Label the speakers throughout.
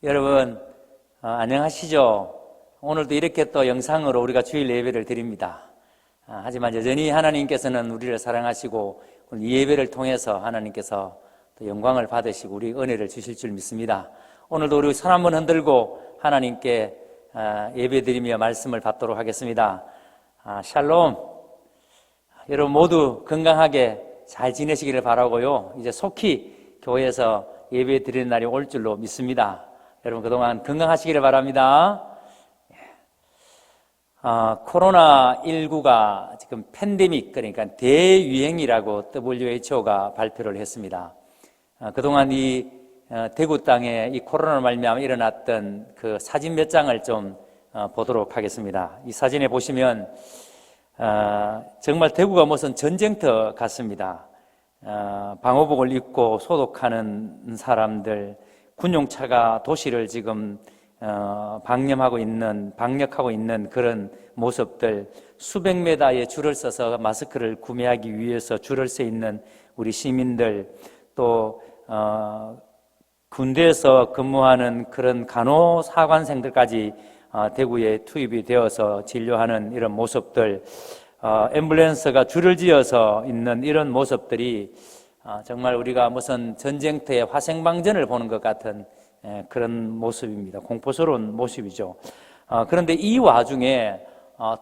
Speaker 1: 여러분 안녕하시죠? 오늘도 이렇게 또 영상으로 우리가 주일 예배를 드립니다. 하지만 여전히 하나님께서는 우리를 사랑하시고 이 예배를 통해서 하나님께서 또 영광을 받으시고 우리 은혜를 주실 줄 믿습니다. 오늘도 우리 손 한번 흔들고 하나님께 예배 드리며 말씀을 받도록 하겠습니다. 샬롬. 여러분 모두 건강하게 잘 지내시기를 바라고요. 이제 속히 교회에서 예배 드리는 날이 올 줄로 믿습니다. 여러분 그동안 건강하시기를 바랍니다. 코로나19가 지금 팬데믹, 그러니까 대유행이라고 WHO가 발표를 했습니다. 그동안 이 대구 땅에 이 코로나로 말미암아 일어났던 그 사진 몇 장을 좀 보도록 하겠습니다. 이 사진에 보시면 정말 대구가 무슨 전쟁터 같습니다. 방호복을 입고 소독하는 사람들, 군용차가 도시를 지금 방역하고 있는 그런 모습들, 수백 메다의 줄을 서서 마스크를 구매하기 위해서 줄을 서 있는 우리 시민들, 또 군대에서 근무하는 그런 간호사관생들까지 대구에 투입이 되어서 진료하는 이런 모습들, 앰뷸런스가 줄을 지어서 있는 이런 모습들이 정말 우리가 무슨 전쟁터의 화생방전을 보는 것 같은 그런 모습입니다. 공포스러운 모습이죠. 그런데 이 와중에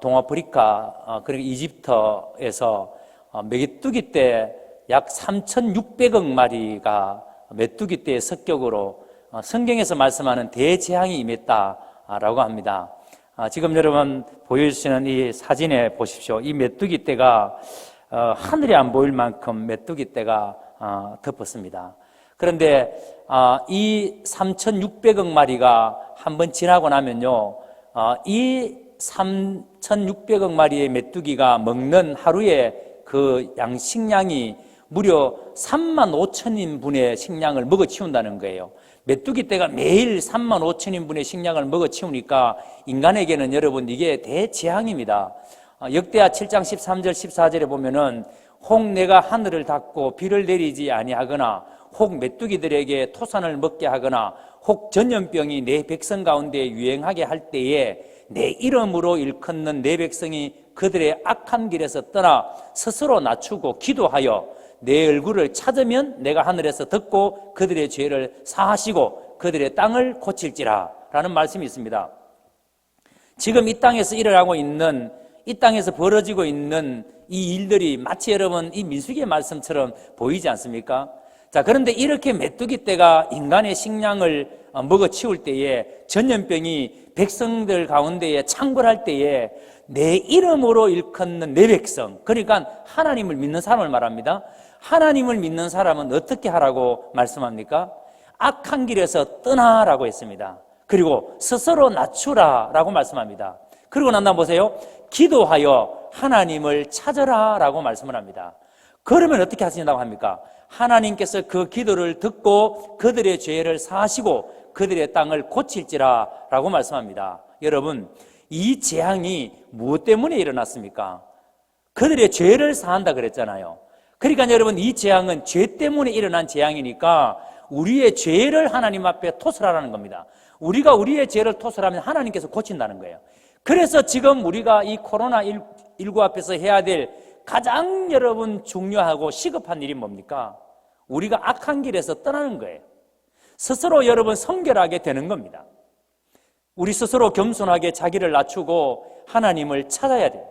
Speaker 1: 동아프리카 그리고 이집트에서 메뚜기 떼 약 3,600억 마리가 메뚜기 떼의 습격으로 성경에서 말씀하는 대재앙이 임했다라고 합니다. 지금 여러분 보여주시는 이 사진에 보십시오. 이 메뚜기 떼가 하늘이 안 보일 만큼 메뚜기 떼가 덮었습니다. 그런데 이 3,600억 마리가 한번 지나고 나면요, 이 3,600억 마리의 메뚜기가 먹는 하루에 그 식량이 무려 35,000인분의 식량을 먹어치운다는 거예요. 메뚜기 떼가 매일 35,000인분의 식량을 먹어치우니까 인간에게는 여러분 이게 대재앙입니다. 역대하 7장 13절 14절에 보면은 혹 내가 하늘을 닫고 비를 내리지 아니하거나 혹 메뚜기들에게 토산을 먹게 하거나 혹 전염병이 내 백성 가운데 유행하게 할 때에 내 이름으로 일컫는 내 백성이 그들의 악한 길에서 떠나 스스로 낮추고 기도하여 내 얼굴을 찾으면 내가 하늘에서 듣고 그들의 죄를 사하시고 그들의 땅을 고칠지라 라는 말씀이 있습니다. 지금 이 땅에서 일어나고 있는, 이 땅에서 벌어지고 있는 이 일들이 마치 여러분 이 민수기의 말씀처럼 보이지 않습니까? 자, 그런데 이렇게 메뚜기 떼가 인간의 식량을 먹어치울 때에, 전염병이 백성들 가운데에 창궐할 때에 내 이름으로 일컫는 내 백성, 그러니까 하나님을 믿는 사람을 말합니다. 하나님을 믿는 사람은 어떻게 하라고 말씀합니까? 악한 길에서 떠나라고 했습니다. 그리고 스스로 낮추라라고 말씀합니다. 그리고 난 다음 보세요. 기도하여 하나님을 찾으라 라고 말씀을 합니다. 그러면 어떻게 하신다고 합니까? 하나님께서 그 기도를 듣고 그들의 죄를 사하시고 그들의 땅을 고칠지라 라고 말씀합니다. 여러분, 이 재앙이 무엇 때문에 일어났습니까? 그들의 죄를 사한다 그랬잖아요. 그러니까 여러분, 이 재앙은 죄 때문에 일어난 재앙이니까 우리의 죄를 하나님 앞에 토설하라는 겁니다. 우리가 우리의 죄를 토설하면 하나님께서 고친다는 거예요. 그래서 지금 우리가 이 코로나19 앞에서 해야 될 가장 여러분 중요하고 시급한 일이 뭡니까? 우리가 악한 길에서 떠나는 거예요. 스스로 여러분 성결하게 되는 겁니다. 우리 스스로 겸손하게 자기를 낮추고 하나님을 찾아야 됩니다.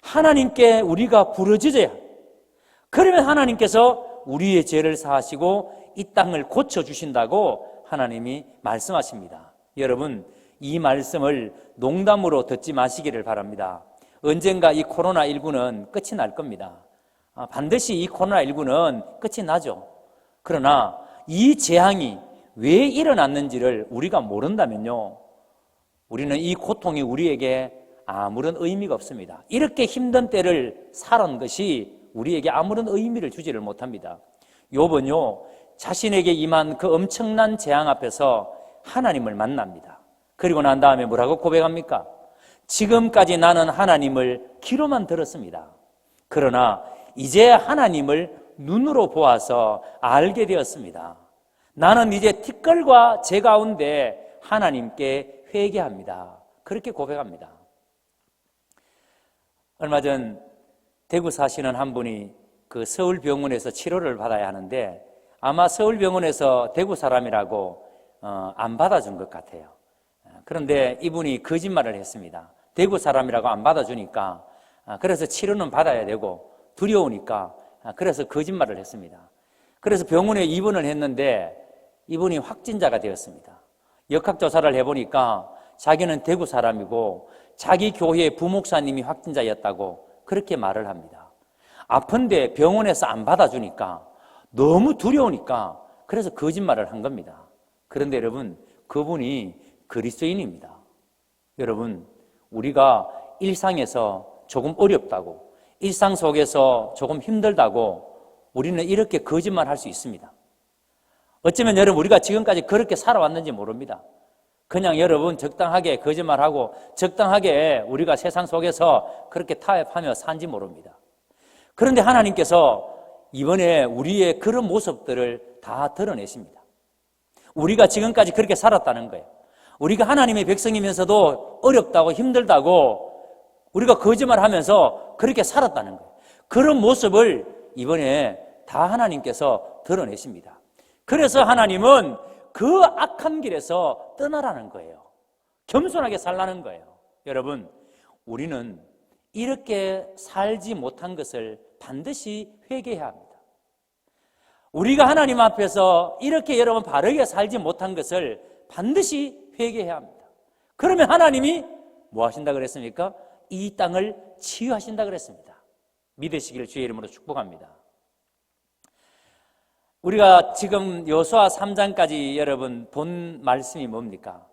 Speaker 1: 하나님께 우리가 부르짖어야 합니다. 그러면 하나님께서 우리의 죄를 사하시고 이 땅을 고쳐주신다고 하나님이 말씀하십니다. 여러분, 이 말씀을 농담으로 듣지 마시기를 바랍니다. 언젠가 이 코로나19는 끝이 날 겁니다. 반드시 이 코로나19는 끝이 나죠. 그러나 이 재앙이 왜 일어났는지를 우리가 모른다면요, 우리는 이 고통이 우리에게 아무런 의미가 없습니다. 이렇게 힘든 때를 살은 것이 우리에게 아무런 의미를 주지를 못합니다. 욥은요, 자신에게 임한 그 엄청난 재앙 앞에서 하나님을 만납니다. 그리고 난 다음에 뭐라고 고백합니까? 지금까지 나는 하나님을 귀로만 들었습니다. 그러나 이제 하나님을 눈으로 보아서 알게 되었습니다. 나는 이제 티끌과 제 가운데 하나님께 회개합니다. 그렇게 고백합니다. 얼마 전 대구 사시는 한 분이 그 서울병원에서 치료를 받아야 하는데 아마 서울병원에서 대구 사람이라고 안 받아준 것 같아요. 그런데 이분이 거짓말을 했습니다. 대구 사람이라고 안 받아주니까 그래서 치료는 받아야 되고 두려우니까 그래서 거짓말을 했습니다. 그래서 병원에 입원을 했는데 이분이 확진자가 되었습니다. 역학조사를 해보니까 자기는 대구 사람이고 자기 교회의 부목사님이 확진자였다고 그렇게 말을 합니다. 아픈데 병원에서 안 받아주니까 너무 두려우니까 그래서 거짓말을 한 겁니다. 그런데 여러분, 그분이 그리스도인입니다. 여러분, 우리가 일상에서 조금 어렵다고, 일상 속에서 조금 힘들다고 우리는 이렇게 거짓말할 수 있습니다. 어쩌면 여러분, 우리가 지금까지 그렇게 살아왔는지 모릅니다. 그냥 여러분 적당하게 거짓말하고 적당하게 우리가 세상 속에서 그렇게 타협하며 산지 모릅니다. 그런데 하나님께서 이번에 우리의 그런 모습들을 다 드러내십니다. 우리가 지금까지 그렇게 살았다는 거예요. 우리가 하나님의 백성이면서도 어렵다고 힘들다고 우리가 거짓말하면서 그렇게 살았다는 거예요. 그런 모습을 이번에 다 하나님께서 드러내십니다. 그래서 하나님은 그 악한 길에서 떠나라는 거예요. 겸손하게 살라는 거예요. 여러분, 우리는 이렇게 살지 못한 것을 반드시 회개해야 합니다. 우리가 하나님 앞에서 이렇게 여러분 바르게 살지 못한 것을 반드시 회개해야 합니다. 그러면 하나님이 뭐 하신다 그랬습니까? 이 땅을 치유하신다 그랬습니다. 믿으시기를 주의 이름으로 축복합니다. 우리가 지금 여호수아 3장까지 여러분 본 말씀이 뭡니까?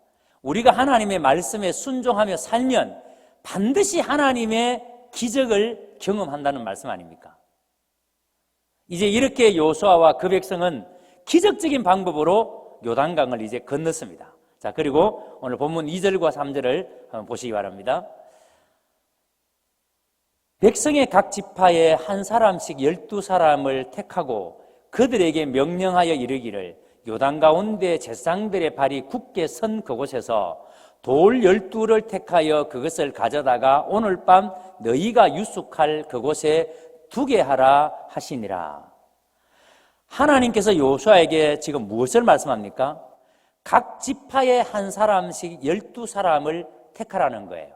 Speaker 1: 우리가 하나님의 말씀에 순종하며 살면 반드시 하나님의 기적을 경험한다는 말씀 아닙니까? 이제 이렇게 여호수아와 그 백성은 기적적인 방법으로 요단강을 이제 건넜습니다. 자, 그리고 오늘 본문 2절과 3절을 한번 보시기 바랍니다. 백성의 각 지파에 한 사람씩 12사람을 택하고 그들에게 명령하여 이르기를 요단 가운데 제사장들의 발이 굳게 선 그곳에서 돌 12를 택하여 그것을 가져다가 오늘 밤 너희가 유숙할 그곳에 두게 하라 하시니라. 하나님께서 여호수아에게 지금 무엇을 말씀합니까? 각 지파에 한 사람씩 12사람을 택하라는 거예요.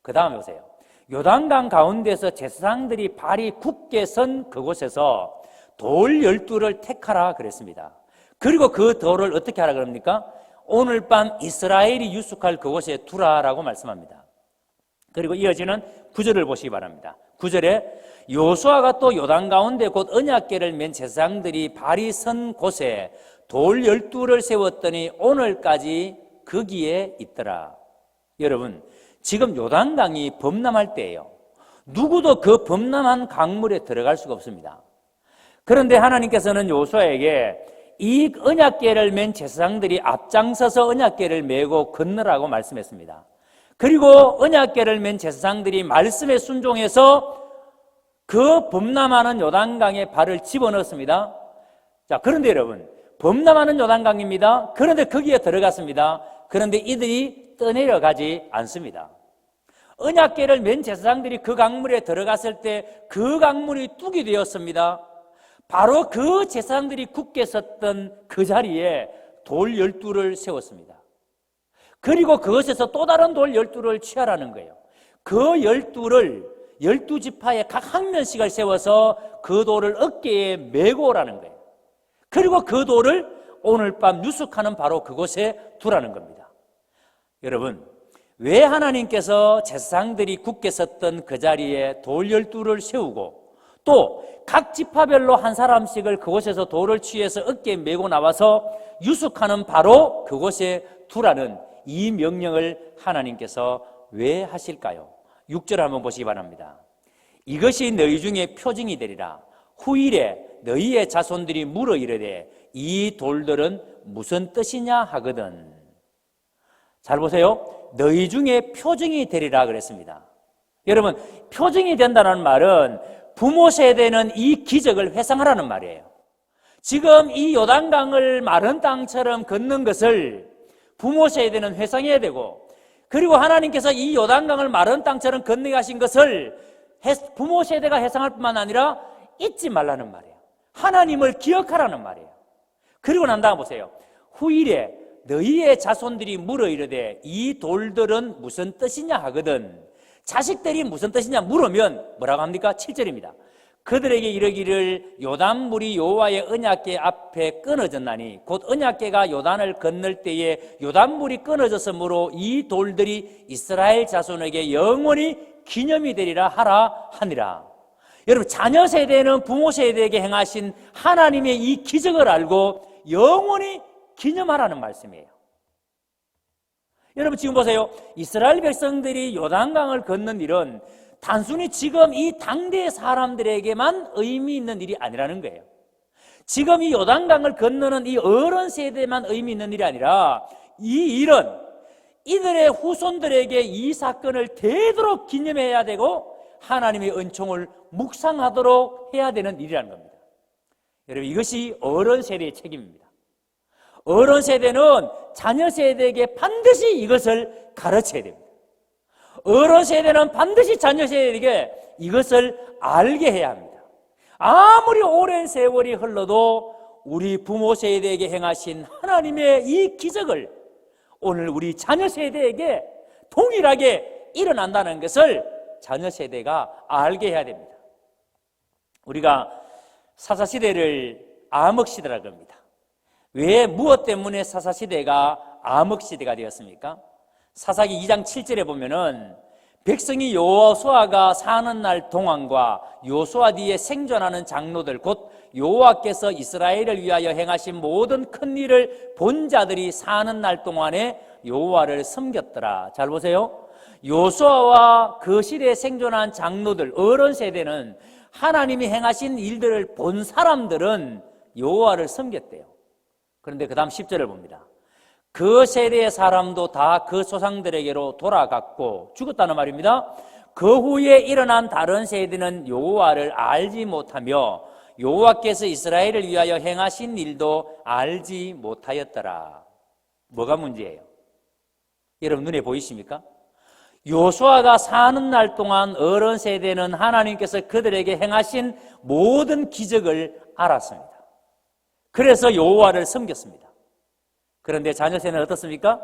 Speaker 1: 그 다음에 보세요. 요단강 가운데서 제사장들이 발이 굳게 선 그곳에서 돌 12를 택하라 그랬습니다. 그리고 그 돌을 어떻게 하라 그럽니까? 오늘 밤 이스라엘이 유숙할 그곳에 두라라고 말씀합니다. 그리고 이어지는 9절을 보시기 바랍니다. 9절에 여호수아가 또 요단 가운데 곧 언약궤를 맨 제사장들이 발이 선 곳에 돌 12를 세웠더니 오늘까지 거기에 있더라. 여러분, 지금 요단강이 범람할 때예요. 누구도 그 범람한 강물에 들어갈 수가 없습니다. 그런데 하나님께서는 여호수아에게 이 언약궤를 맨 제사장들이 앞장서서 언약궤를 메고 건너라고 말씀했습니다. 그리고 언약궤를 맨 제사장들이 말씀에 순종해서 그 범람하는 요단강에 발을 집어넣었습니다. 자, 그런데 여러분, 범람하는 요단강입니다. 그런데 거기에 들어갔습니다. 그런데 이들이 떠내려가지 않습니다. 언약궤를 맨 제사장들이 그 강물에 들어갔을 때 그 강물이 뚝이 되었습니다. 바로 그 제사장들이 굳게 섰던 그 자리에 돌 12를 세웠습니다. 그리고 그것에서 또 다른 돌 12를 취하라는 거예요. 그 12를 12지파에 각 한 면씩을 세워서 그 돌을 어깨에 메고 오라는 거예요. 그리고 그 돌을 오늘 밤 유숙하는 바로 그곳에 두라는 겁니다. 여러분, 왜 하나님께서 제사장들이 굳게 섰던 그 자리에 돌 12를 세우고 또 각 지파별로 한 사람씩을 그곳에서 돌을 취해서 어깨에 메고 나와서 유숙하는 바로 그곳에 두라는 이 명령을 하나님께서 왜 하실까요? 6절 한번 보시기 바랍니다. 이것이 너희 중에 표징이 되리라. 후일에 너희의 자손들이 물어 이르되 이 돌들은 무슨 뜻이냐 하거든. 잘 보세요. 너희 중에 표징이 되리라 그랬습니다. 여러분, 표징이 된다는 말은 부모 세대는 이 기적을 회상하라는 말이에요. 지금 이 요단강을 마른 땅처럼 걷는 것을 부모 세대는 회상해야 되고, 그리고 하나님께서 이 요단강을 마른 땅처럼 건너게 하신 것을 부모 세대가 회상할 뿐만 아니라 잊지 말라는 말이에요. 하나님을 기억하라는 말이에요. 그리고 난 다음 보세요. 후일에 너희의 자손들이 물어 이르되 이 돌들은 무슨 뜻이냐 하거든. 자식들이 무슨 뜻이냐 물으면 뭐라고 합니까? 7절입니다. 그들에게 이르기를 요단물이 여호와의 언약궤 앞에 끊어졌나니 곧 언약궤가 요단을 건널 때에 요단물이 끊어졌으므로 이 돌들이 이스라엘 자손에게 영원히 기념이 되리라 하라 하니라. 여러분, 자녀 세대는 부모 세대에게 행하신 하나님의 이 기적을 알고 영원히 기념하라는 말씀이에요. 여러분, 지금 보세요. 이스라엘 백성들이 요단강을 건넌 일은 단순히 지금 이 당대 사람들에게만 의미 있는 일이 아니라는 거예요. 지금 이 요단강을 건너는 이 어른 세대만 의미 있는 일이 아니라 이 일은 이들의 후손들에게 이 사건을 되도록 기념해야 되고 하나님의 은총을 묵상하도록 해야 되는 일이라는 겁니다. 여러분, 이것이 어른 세대의 책임입니다. 어른 세대는 자녀 세대에게 반드시 이것을 가르쳐야 됩니다. 어른 세대는 반드시 자녀 세대에게 이것을 알게 해야 합니다. 아무리 오랜 세월이 흘러도 우리 부모 세대에게 행하신 하나님의 이 기적을 오늘 우리 자녀 세대에게 동일하게 일어난다는 것을 자녀 세대가 알게 해야 됩니다. 우리가 사사시대를 암흑시대라고 합니다. 왜, 무엇 때문에 사사시대가 암흑시대가 되었습니까? 사사기 2장 7절에 보면은 백성이 여호수아가 사는 날 동안과 여호수아 뒤에 생존하는 장로들 곧 여호와께서 이스라엘을 위하여 행하신 모든 큰 일을 본 자들이 사는 날 동안에 여호와를 섬겼더라. 잘 보세요. 여호수아와 그 시대에 생존한 장로들, 어른 세대는 하나님이 행하신 일들을 본 사람들은 여호와를 섬겼대요. 그런데 그 다음 10절을 봅니다. 그 세대의 사람도 다 그 조상들에게로 돌아갔고 죽었다는 말입니다. 그 후에 일어난 다른 세대는 여호와를 알지 못하며 여호와께서 이스라엘을 위하여 행하신 일도 알지 못하였더라. 뭐가 문제예요? 여러분, 눈에 보이십니까? 여호수아가 사는 날 동안 어른 세대는 하나님께서 그들에게 행하신 모든 기적을 알았습니다. 그래서 여호와를 섬겼습니다. 그런데 자녀 세대는 어떻습니까?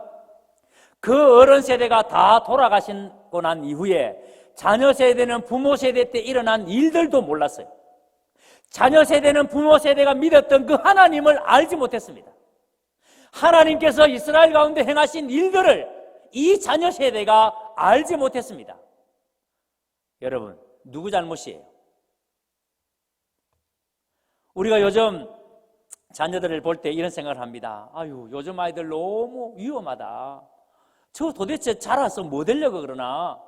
Speaker 1: 그 어른 세대가 다 돌아가시고 난 이후에 자녀 세대는 부모 세대 때 일어난 일들도 몰랐어요. 자녀 세대는 부모 세대가 믿었던 그 하나님을 알지 못했습니다. 하나님께서 이스라엘 가운데 행하신 일들을 이 자녀 세대가 알지 못했습니다. 여러분, 누구 잘못이에요? 우리가 요즘 자녀들을 볼 때 이런 생각을 합니다. 아유, 요즘 아이들 너무 위험하다. 저 도대체 자라서 뭐 되려고 그러나?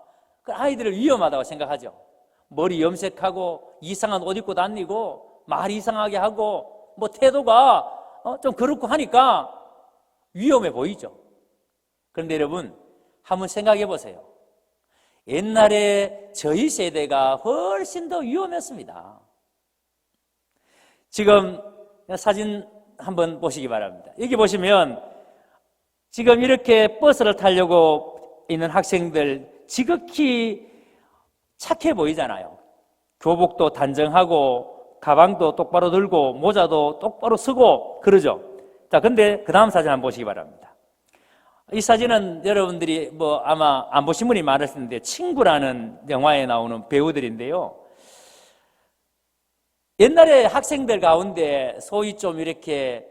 Speaker 1: 그 아이들을 위험하다고 생각하죠. 머리 염색하고 이상한 옷 입고 다니고 말 이상하게 하고 뭐 태도가 좀 그렇고 하니까 위험해 보이죠. 그런데 여러분, 한번 생각해 보세요. 옛날에 저희 세대가 훨씬 더 위험했습니다. 지금 사진 한번 보시기 바랍니다. 여기 보시면 지금 이렇게 버스를 타려고 있는 학생들 지극히 착해 보이잖아요. 교복도 단정하고 가방도 똑바로 들고 모자도 똑바로 쓰고 그러죠. 자, 근데 그 다음 사진 한번 보시기 바랍니다. 이 사진은 여러분들이 뭐 아마 안 보신 분이 많으실 텐데 친구라는 영화에 나오는 배우들인데요. 옛날에 학생들 가운데 소위 좀 이렇게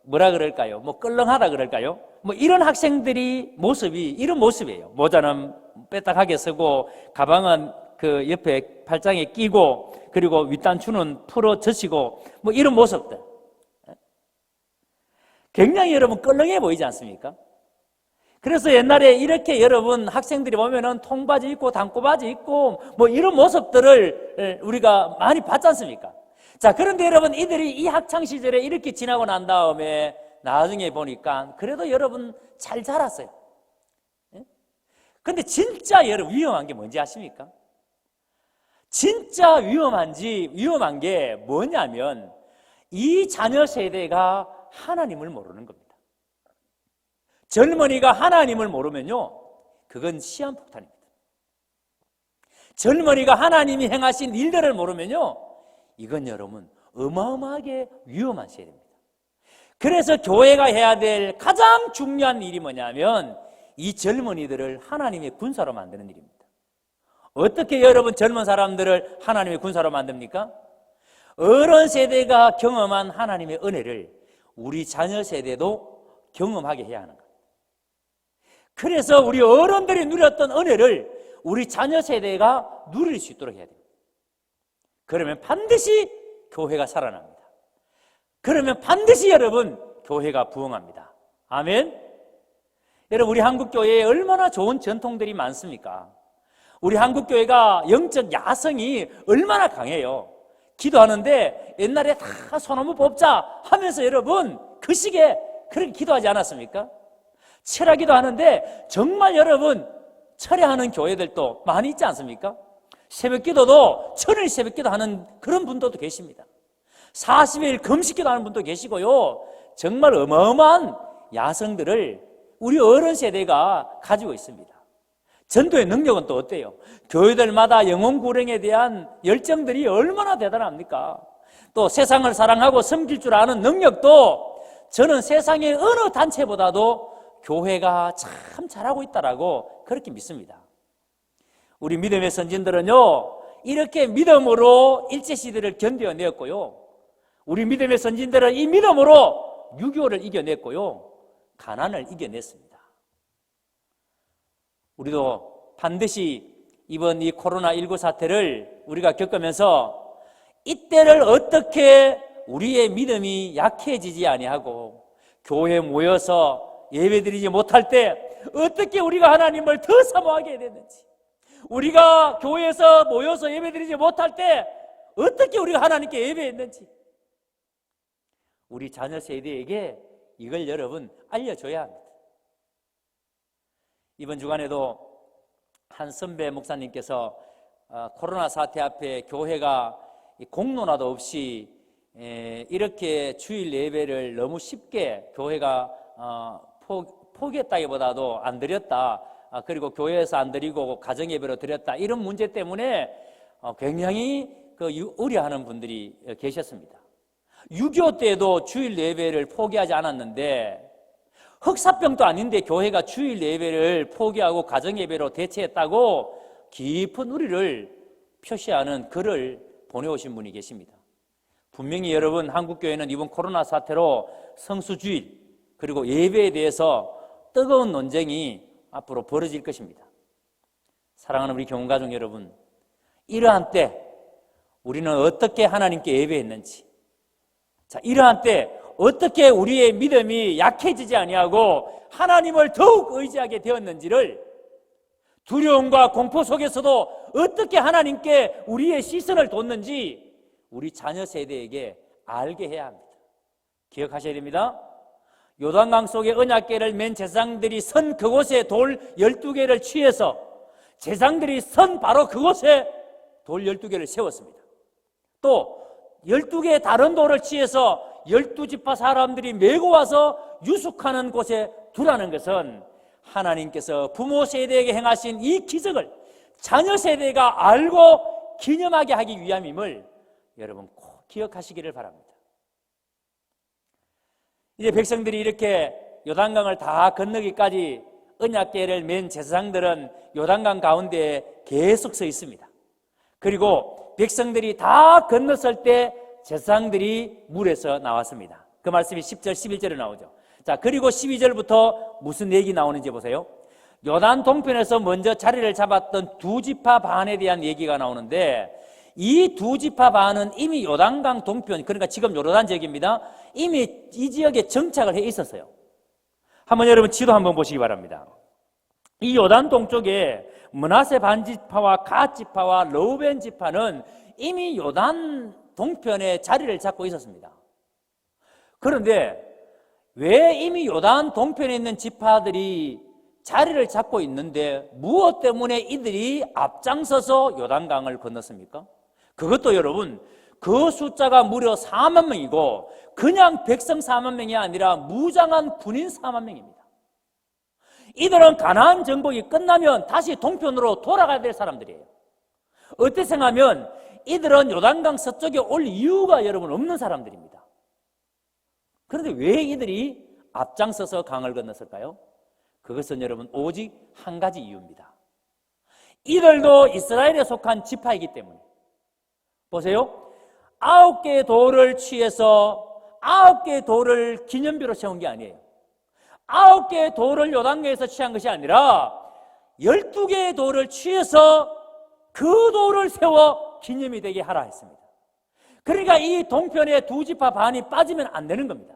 Speaker 1: 뭐라 그럴까요? 뭐 끌렁하다 그럴까요? 뭐 이런 학생들이 모습이 이런 모습이에요. 모자는 빼딱하게 쓰고 가방은 그 옆에 팔짱에 끼고 그리고 윗단추는 풀어 젖히고 뭐 이런 모습들. 굉장히 여러분 끌렁해 보이지 않습니까? 그래서 옛날에 이렇게 여러분 학생들이 보면은 통바지 입고 단꼬바지 입고 뭐 이런 모습들을 우리가 많이 봤지 않습니까? 자, 그런데 여러분 이들이 이 학창 시절에 이렇게 지나고 난 다음에 나중에 보니까 그래도 여러분 잘 자랐어요. 근데 진짜 여러분 위험한 게 뭔지 아십니까? 진짜 위험한 게 뭐냐면 이 자녀 세대가 하나님을 모르는 겁니다. 젊은이가 하나님을 모르면요, 그건 시한폭탄입니다. 젊은이가 하나님이 행하신 일들을 모르면요, 이건 여러분 어마어마하게 위험한 세대입니다. 그래서 교회가 해야 될 가장 중요한 일이 뭐냐면 이 젊은이들을 하나님의 군사로 만드는 일입니다. 어떻게 여러분 젊은 사람들을 하나님의 군사로 만듭니까? 어른 세대가 경험한 하나님의 은혜를 우리 자녀 세대도 경험하게 해야 하는 겁니다. 그래서 우리 어른들이 누렸던 은혜를 우리 자녀 세대가 누릴 수 있도록 해야 됩니다. 그러면 반드시 교회가 살아납니다. 그러면 반드시 여러분 교회가 부흥합니다. 아멘. 여러분, 우리 한국교회에 얼마나 좋은 전통들이 많습니까? 우리 한국교회가 영적 야성이 얼마나 강해요. 기도하는데 옛날에 다 소나무 뽑자 하면서 여러분 그 시기에 그렇게 기도하지 않았습니까? 철야기도 하는데 정말 여러분 철야하는 교회들도 많이 있지 않습니까? 새벽기도도 천일 새벽기도 하는 그런 분들도 계십니다. 40일 금식기도 하는 분도 계시고요, 정말 어마어마한 야성들을 우리 어른 세대가 가지고 있습니다. 전도의 능력은 또 어때요? 교회들마다 영혼구령에 대한 열정들이 얼마나 대단합니까? 또 세상을 사랑하고 섬길 줄 아는 능력도 저는 세상의 어느 단체보다도 교회가 참 잘하고 있다라고 그렇게 믿습니다. 우리 믿음의 선진들은요, 이렇게 믿음으로 일제시대를 견뎌냈고요, 우리 믿음의 선진들은 이 믿음으로 6.25를 이겨냈고요, 가난을 이겨냈습니다. 우리도 반드시 이번 이 코로나19 사태를 우리가 겪으면서 이때를 어떻게 우리의 믿음이 약해지지 아니하고 교회에 모여서 예배드리지 못할 때 어떻게 우리가 하나님을 더 사모하게 됐는지, 우리가 교회에서 모여서 예배드리지 못할 때 어떻게 우리가 하나님께 예배했는지 우리 자녀 세대에게 이걸 여러분 알려줘야 합니다. 이번 주간에도 한 선배 목사님께서 코로나 사태 앞에 교회가 공론화도 없이 이렇게 주일 예배를 너무 쉽게 교회가 포기했다기보다도 안 드렸다, 그리고 교회에서 안 드리고 가정 예배로 드렸다, 이런 문제 때문에 굉장히 우려하는 분들이 계셨습니다. 6.25 때도 주일 예배를 포기하지 않았는데 흑사병도 아닌데 교회가 주일 예배를 포기하고 가정 예배로 대체했다고 깊은 우리를 표시하는 글을 보내오신 분이 계십니다. 분명히 여러분 한국교회는 이번 코로나 사태로 성수주일 그리고 예배에 대해서 뜨거운 논쟁이 앞으로 벌어질 것입니다. 사랑하는 우리 교훈가족 여러분, 이러한 때 우리는 어떻게 하나님께 예배했는지, 자, 이러한 때 어떻게 우리의 믿음이 약해지지 아니하고 하나님을 더욱 의지하게 되었는지를, 두려움과 공포 속에서도 어떻게 하나님께 우리의 시선을 뒀는지 우리 자녀 세대에게 알게 해야 합니다. 기억하셔야 됩니다. 요단강 속에 언약궤를 맨 제사장들이 선 그곳에 돌 12개를 취해서 제사장들이 선 바로 그곳에 돌 12개를 세웠습니다. 또 12개의 다른 돌을 취해서 12지파 사람들이 메고 와서 유숙하는 곳에 두라는 것은 하나님께서 부모 세대에게 행하신 이 기적을 자녀 세대가 알고 기념하게 하기 위함임을 여러분 꼭 기억하시기를 바랍니다. 이제 백성들이 이렇게 요단강을 다 건너기까지 언약궤를 맨 제사장들은 요단강 가운데에 계속 서 있습니다. 그리고 백성들이 다 건넜을 때 제사장들이 물에서 나왔습니다. 그 말씀이 10절, 11절에 나오죠. 자, 그리고 12절부터 무슨 얘기 나오는지 보세요. 요단 동편에서 먼저 자리를 잡았던 두 지파 반에 대한 얘기가 나오는데, 이 두 지파 반은 이미 요단강 동편, 그러니까 지금 요르단 지역입니다. 이미 이 지역에 정착을 해 있었어요. 한번 여러분 지도 한번 보시기 바랍니다. 이 요단 동쪽에 므낫세 반지파와 갓 지파와 르우벤 지파는 이미 요단 동편에 자리를 잡고 있었습니다. 그런데 왜 이미 요단 동편에 있는 지파들이 자리를 잡고 있는데 무엇 때문에 이들이 앞장서서 요단강을 건넜습니까? 그것도 여러분 그 숫자가 무려 4만 명이고 그냥 백성 4만 명이 아니라 무장한 군인 4만 명입니다. 이들은 가나안 정복이 끝나면 다시 동편으로 돌아가야 될 사람들이에요. 어떻게 생각하면 이들은 요단강 서쪽에 올 이유가 여러분 없는 사람들입니다. 그런데 왜 이들이 앞장서서 강을 건넜을까요? 그것은 여러분 오직 한 가지 이유입니다. 이들도 이스라엘에 속한 지파이기 때문에. 보세요. 9개의 돌을 취해서 9개의 돌을 기념비로 세운 게 아니에요. 9개의 돌을 요단강에서 취한 것이 아니라 12개의 돌을 취해서 그 돌을 세워 기념이 되게 하라 했습니다. 그러니까 이 동편에 두 지파 반이 빠지면 안 되는 겁니다.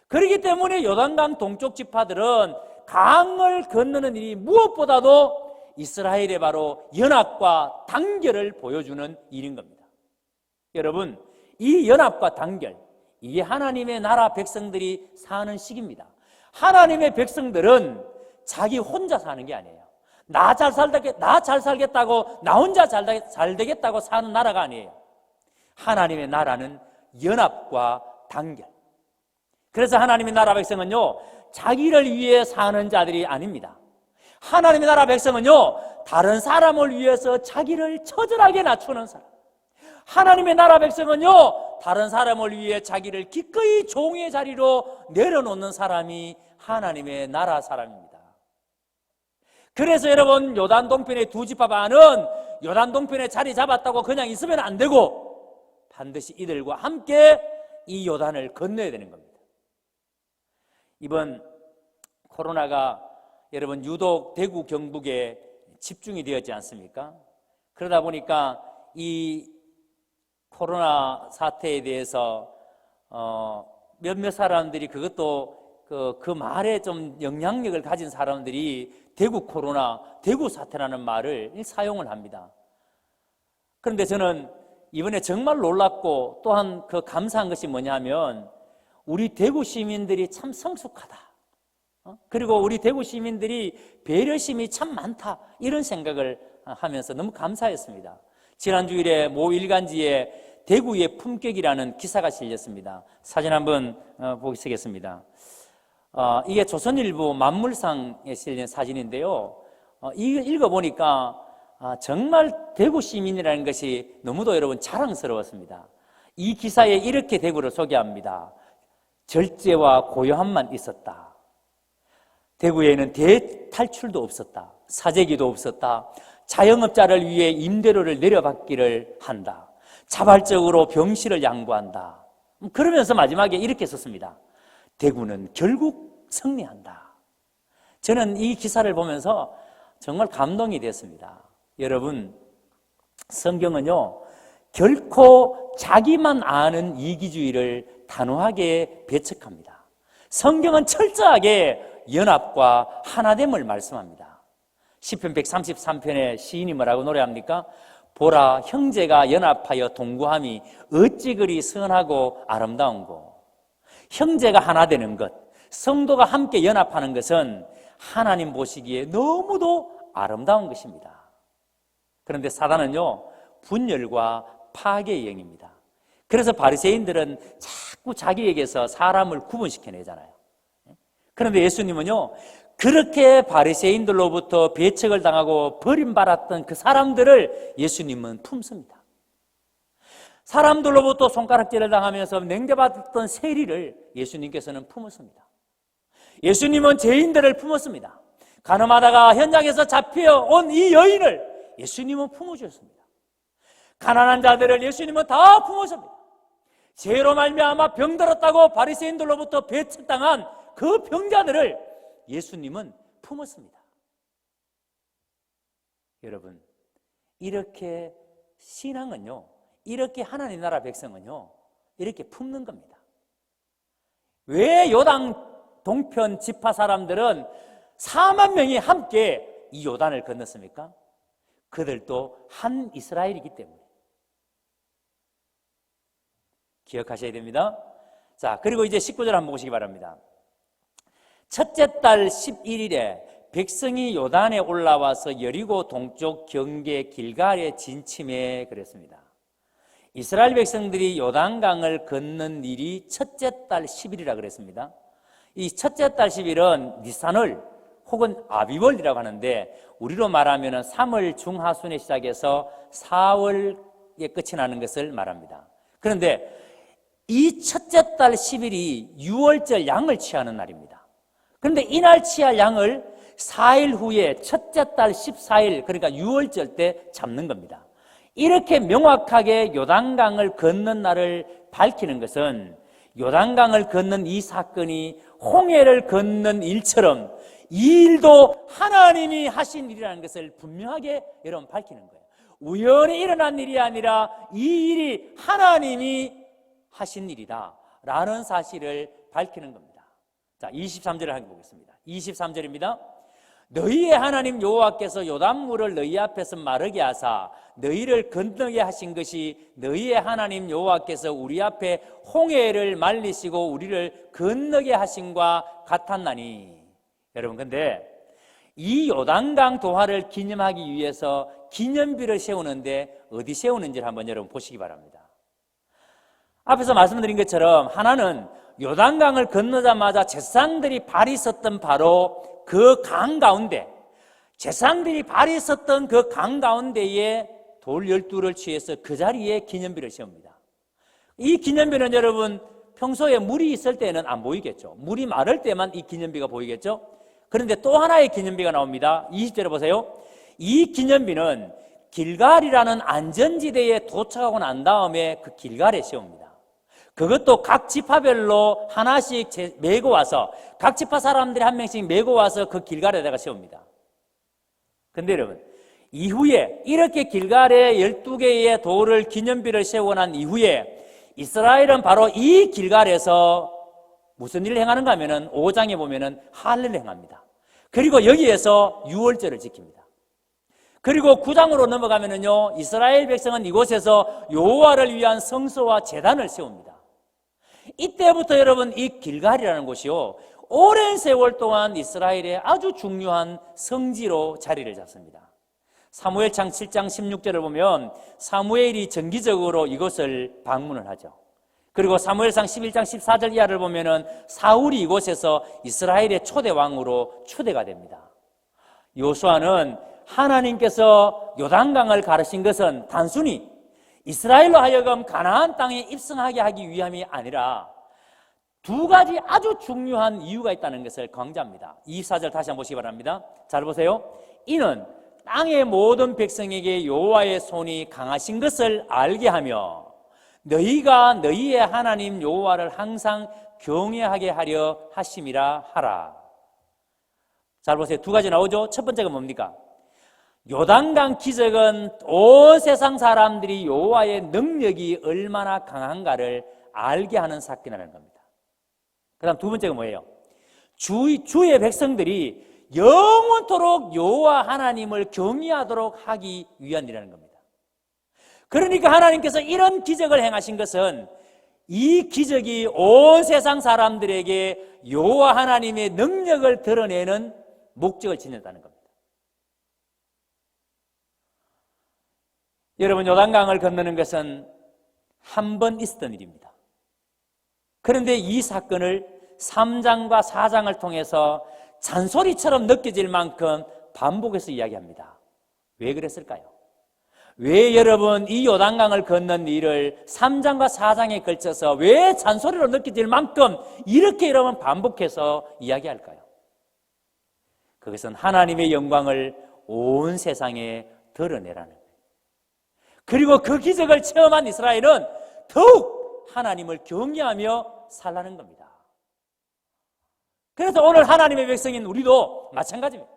Speaker 1: 그렇기 때문에 요단강 동쪽 지파들은 강을 건너는 일이 무엇보다도 이스라엘의 바로 연합과 단결을 보여주는 일인 겁니다. 여러분, 이 연합과 단결, 이게 하나님의 나라 백성들이 사는 식입니다. 하나님의 백성들은 자기 혼자 사는 게 아니에요. 나 잘 살겠다고, 나 혼자 잘 되겠다고 사는 나라가 아니에요. 하나님의 나라는 연합과 단결. 그래서 하나님의 나라 백성은요, 자기를 위해 사는 자들이 아닙니다. 하나님의 나라 백성은요, 다른 사람을 위해서 자기를 처절하게 낮추는 사람. 하나님의 나라 백성은요, 다른 사람을 위해 자기를 기꺼이 종의 자리로 내려놓는 사람이 하나님의 나라 사람입니다. 그래서 여러분, 요단 동편의 두 지파 반은 요단 동편에 자리 잡았다고 그냥 있으면 안 되고 반드시 이들과 함께 이 요단을 건너야 되는 겁니다. 이번 코로나가 여러분 유독 대구 경북에 집중이 되었지 않습니까? 그러다 보니까 이 코로나 사태에 대해서 몇몇 사람들이 그것도 그 말에 좀 영향력을 가진 사람들이 대구 코로나, 대구 사태라는 말을 사용을 합니다. 그런데 저는 이번에 정말 놀랍고 또한 그 감사한 것이 뭐냐면 우리 대구 시민들이 참 성숙하다. 그리고 우리 대구 시민들이 배려심이 참 많다. 이런 생각을 하면서 너무 감사했습니다. 지난 주일에 모 일간지에 대구의 품격이라는 기사가 실렸습니다. 사진 한번 보시겠습니다. 이게 조선일보 만물상에 실린 사진인데요. 이거 읽어보니까 정말 대구 시민이라는 것이 너무도 여러분 자랑스러웠습니다. 이 기사에 이렇게 대구를 소개합니다. 절제와 고요함만 있었다. 대구에는 대탈출도 없었다. 사재기도 없었다. 자영업자를 위해 임대료를 내려받기를 한다. 자발적으로 병실을 양보한다. 그러면서 마지막에 이렇게 썼습니다. 대구는 결국 승리한다. 저는 이 기사를 보면서 정말 감동이 됐습니다. 여러분, 성경은요, 결코 자기만 아는 이기주의를 단호하게 배척합니다. 성경은 철저하게 연합과 하나됨을 말씀합니다. 시편 133편에 시인이 뭐라고 노래합니까? 보라, 형제가 연합하여 동거함이 어찌 그리 선하고 아름다운고. 형제가 하나 되는 것, 성도가 함께 연합하는 것은 하나님 보시기에 너무도 아름다운 것입니다. 그런데 사단은요, 분열과 파괴의 영입니다. 그래서 바리새인들은 자꾸 자기에게서 사람을 구분시켜내잖아요. 그런데 예수님은요, 그렇게 바리새인들로부터 배척을 당하고 버림받았던 그 사람들을 예수님은 품습니다. 사람들로부터 손가락질을 당하면서 냉대받았던 세리를 예수님께서는 품었습니다. 예수님은 죄인들을 품었습니다. 가늠하다가 현장에서 잡혀온 이 여인을 예수님은 품어주셨습니다. 가난한 자들을 예수님은 다 품었습니다. 죄로 말미암아 병들었다고 바리새인들로부터 배척당한 그 병자들을 예수님은 품었습니다. 여러분, 이렇게 신앙은요, 이렇게 하나님 나라 백성은요, 이렇게 품는 겁니다. 왜 요단 동편 지파 사람들은 4만 명이 함께 이 요단을 건넜습니까? 그들도 한 이스라엘이기 때문에. 기억하셔야 됩니다. 자, 그리고 이제 19절 한번 보시기 바랍니다. 첫째 달 11일에 백성이 요단에 올라와서 여리고 동쪽 경계 길갈에 진침해 그랬습니다. 이스라엘 백성들이 요단강을 건넌 일이 첫째 달 10일이라 그랬습니다. 이 첫째 달 10일은 니산월 혹은 아비월이라고 하는데 우리로 말하면 3월 중하순에 시작해서 4월에 끝이 나는 것을 말합니다. 그런데 이 첫째 달 10일이 6월절 양을 취하는 날입니다. 그런데 이날 취할 양을 4일 후에 첫째 달 14일 그러니까 6월절 때 잡는 겁니다. 이렇게 명확하게 요단강을 건넌 날을 밝히는 것은 요단강을 건넌 이 사건이 홍해를 건넌 일처럼 이 일도 하나님이 하신 일이라는 것을 분명하게 여러분 밝히는 거예요. 우연히 일어난 일이 아니라 이 일이 하나님이 하신 일이다 라는 사실을 밝히는 겁니다. 자, 23절을 함께 보겠습니다. 23절입니다. 너희의 하나님 여호와께서 요단물을 너희 앞에서 마르게 하사 너희를 건너게 하신 것이 너희의 하나님 여호와께서 우리 앞에 홍해를 말리시고 우리를 건너게 하신과 같았나니. 여러분, 근데 이 요단강 도하를 기념하기 위해서 기념비를 세우는데 어디 세우는지를 한번 여러분 보시기 바랍니다. 앞에서 말씀드린 것처럼 하나는 요단강을 건너자마자 제사장들이 발이 섰던 바로 그 강 가운데, 제사장들이 발이 섰던 그 강 가운데에 돌 12를 취해서 그 자리에 기념비를 세웁니다. 이 기념비는 여러분 평소에 물이 있을 때는 안 보이겠죠. 물이 마를 때만 이 기념비가 보이겠죠. 그런데 또 하나의 기념비가 나옵니다. 20절에 보세요. 이 기념비는 길갈이라는 안전지대에 도착하고 난 다음에 그 길갈에 세웁니다. 그것도 각 지파별로 하나씩 메고 와서 각 지파 사람들이 한 명씩 메고 와서 그 길갈에다가 세웁니다. 근데 여러분, 이후에 이렇게 길갈에 12개의 돌을 기념비를 세우고 난 이후에 이스라엘은 바로 이 길갈에서 무슨 일을 행하는가 하면은 5장에 보면은 할례를 행합니다. 그리고 여기에서 유월절을 지킵니다. 그리고 9장으로 넘어가면은요, 이스라엘 백성은 이곳에서 여호와를 위한 성소와 제단을 세웁니다. 이때부터 여러분 이 길갈이라는 곳이요, 오랜 세월 동안 이스라엘의 아주 중요한 성지로 자리를 잡습니다. 사무엘상 7장 16절을 보면 사무엘이 정기적으로 이곳을 방문을 하죠. 그리고 사무엘상 11장 14절 이하를 보면은 사울이 이곳에서 이스라엘의 초대 왕으로 초대가 됩니다. 요수아는 하나님께서 요단강을 가르신 것은 단순히 이스라엘로 하여금 가나안 땅에 입성하게 하기 위함이 아니라 두 가지 아주 중요한 이유가 있다는 것을 강조합니다. 24절 다시 한번 보시기 바랍니다. 잘 보세요. 이는 땅의 모든 백성에게 여호와의 손이 강하신 것을 알게 하며 너희가 너희의 하나님 여호와를 항상 경외하게 하려 하심이라 하라. 잘 보세요. 두 가지 나오죠. 첫 번째가 뭡니까? 요단강 기적은 온 세상 사람들이 여호와의 능력이 얼마나 강한가를 알게 하는 사건이라는 겁니다. 그 다음 두 번째가 뭐예요? 주의 백성들이 영원토록 여호와 하나님을 경외하도록 하기 위한 일이라는 겁니다. 그러니까 하나님께서 이런 기적을 행하신 것은 이 기적이 온 세상 사람들에게 여호와 하나님의 능력을 드러내는 목적을 지녔다는 겁니다. 여러분, 요단강을 건너는 것은 한 번 있었던 일입니다. 그런데 이 사건을 3장과 4장을 통해서 잔소리처럼 느껴질 만큼 반복해서 이야기합니다. 왜 그랬을까요? 왜 여러분 이 요단강을 건넌 일을 3장과 4장에 걸쳐서 왜 잔소리로 느껴질 만큼 이렇게 여러분 반복해서 이야기할까요? 그것은 하나님의 영광을 온 세상에 드러내라는 거예요. 그리고 그 기적을 체험한 이스라엘은 더욱 하나님을 경외하며 살라는 겁니다. 그래서 오늘 하나님의 백성인 우리도 마찬가지입니다.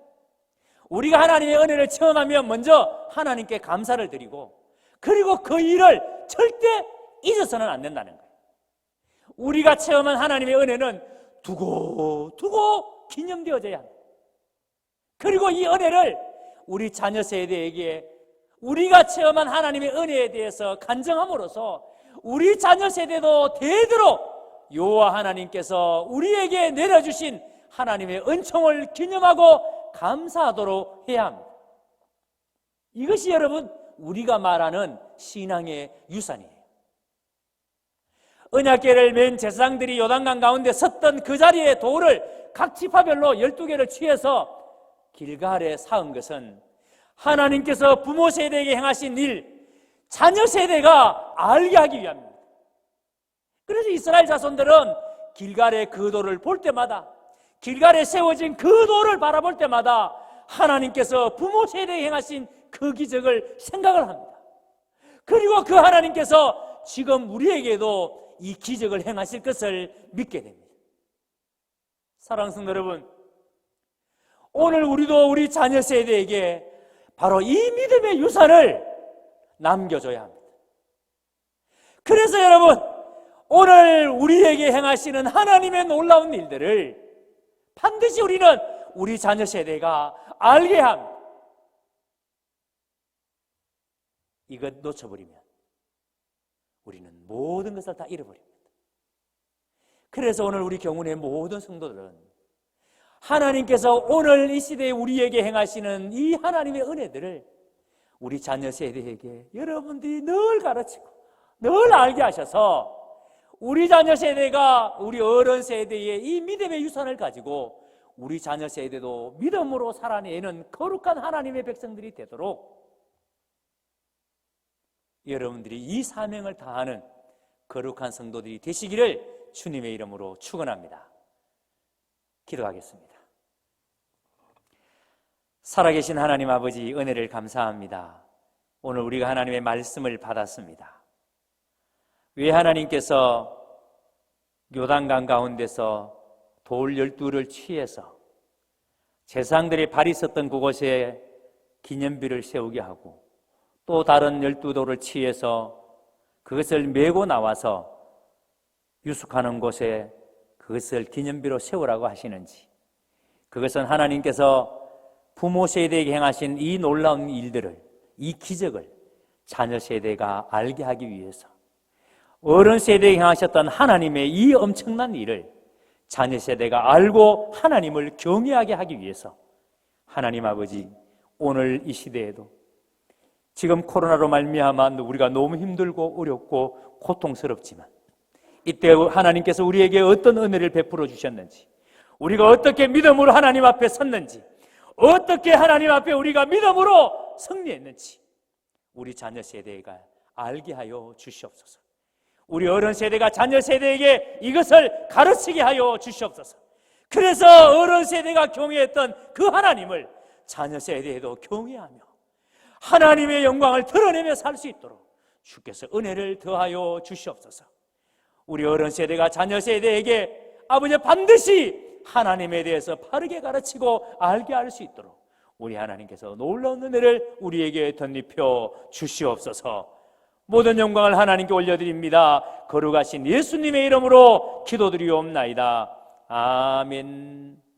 Speaker 1: 우리가 하나님의 은혜를 체험하면 먼저 하나님께 감사를 드리고 그리고 그 일을 절대 잊어서는 안 된다는 거예요. 우리가 체험한 하나님의 은혜는 두고 기념되어져야 합니다. 그리고 이 은혜를 우리 자녀 세대에게 우리가 체험한 하나님의 은혜에 대해서 간증함으로써 우리 자녀 세대도 대대로 여호와 하나님께서 우리에게 내려주신 하나님의 은총을 기념하고 감사하도록 해야 합니다. 이것이 여러분 우리가 말하는 신앙의 유산이에요. 언약궤를 맨 제사장들이 요단강 가운데 섰던 그 자리에 돌을 각 지파별로 12개를 취해서 길갈에 쌓은 것은 하나님께서 부모 세대에게 행하신 일, 자녀 세대가 알게 하기 위함입니다. 그래서 이스라엘 자손들은 길갈의 그 돌을 볼 때마다, 길갈에 세워진 그 돌을 바라볼 때마다 하나님께서 부모 세대에 행하신 그 기적을 생각을 합니다. 그리고 그 하나님께서 지금 우리에게도 이 기적을 행하실 것을 믿게 됩니다. 사랑하는 성도 여러분, 오늘 우리도 우리 자녀 세대에게 바로 이 믿음의 유산을 남겨줘야 합니다. 그래서 여러분, 오늘 우리에게 행하시는 하나님의 놀라운 일들을 반드시 우리는 우리 자녀 세대가 알게 합니다. 이것 놓쳐버리면 우리는 모든 것을 다 잃어버립니다. 그래서 오늘 우리 경운의 모든 성도들은 하나님께서 오늘 이 시대에 우리에게 행하시는 이 하나님의 은혜들을 우리 자녀 세대에게 여러분들이 늘 가르치고 늘 알게 하셔서 우리 자녀 세대가 우리 어른 세대의 이 믿음의 유산을 가지고 우리 자녀 세대도 믿음으로 살아내는 거룩한 하나님의 백성들이 되도록 여러분들이 이 사명을 다하는 거룩한 성도들이 되시기를 주님의 이름으로 축원합니다. 기도하겠습니다. 살아계신 하나님 아버지, 은혜를 감사합니다. 오늘 우리가 하나님의 말씀을 받았습니다. 왜 하나님께서 요단강 가운데서 돌 12를 취해서 제사장들의 발이 있었던 그곳에 기념비를 세우게 하고 또 다른 12돌을 취해서 그것을 메고 나와서 유숙하는 곳에 그것을 기념비로 세우라고 하시는지, 그것은 하나님께서 부모 세대에게 행하신 이 놀라운 일들을, 이 기적을 자녀 세대가 알게 하기 위해서, 어른 세대에 행하셨던 하나님의 이 엄청난 일을 자녀 세대가 알고 하나님을 경외하게 하기 위해서 하나님 아버지, 오늘 이 시대에도 지금 코로나로 말미암아 우리가 너무 힘들고 어렵고 고통스럽지만 이때 하나님께서 우리에게 어떤 은혜를 베풀어 주셨는지, 우리가 어떻게 믿음으로 하나님 앞에 섰는지, 어떻게 하나님 앞에 우리가 믿음으로 승리했는지 우리 자녀 세대가 알게 하여 주시옵소서. 우리 어른 세대가 자녀 세대에게 이것을 가르치게 하여 주시옵소서. 그래서 어른 세대가 경외했던 그 하나님을 자녀 세대에도 경외하며 하나님의 영광을 드러내며 살 수 있도록 주께서 은혜를 더하여 주시옵소서. 우리 어른 세대가 자녀 세대에게 아버지 반드시 하나님에 대해서 바르게 가르치고 알게 할 수 있도록 우리 하나님께서 놀라운 은혜를 우리에게 덧입혀 주시옵소서. 모든 영광을 하나님께 올려드립니다. 거룩하신 예수님의 이름으로 기도드리옵나이다. 아멘.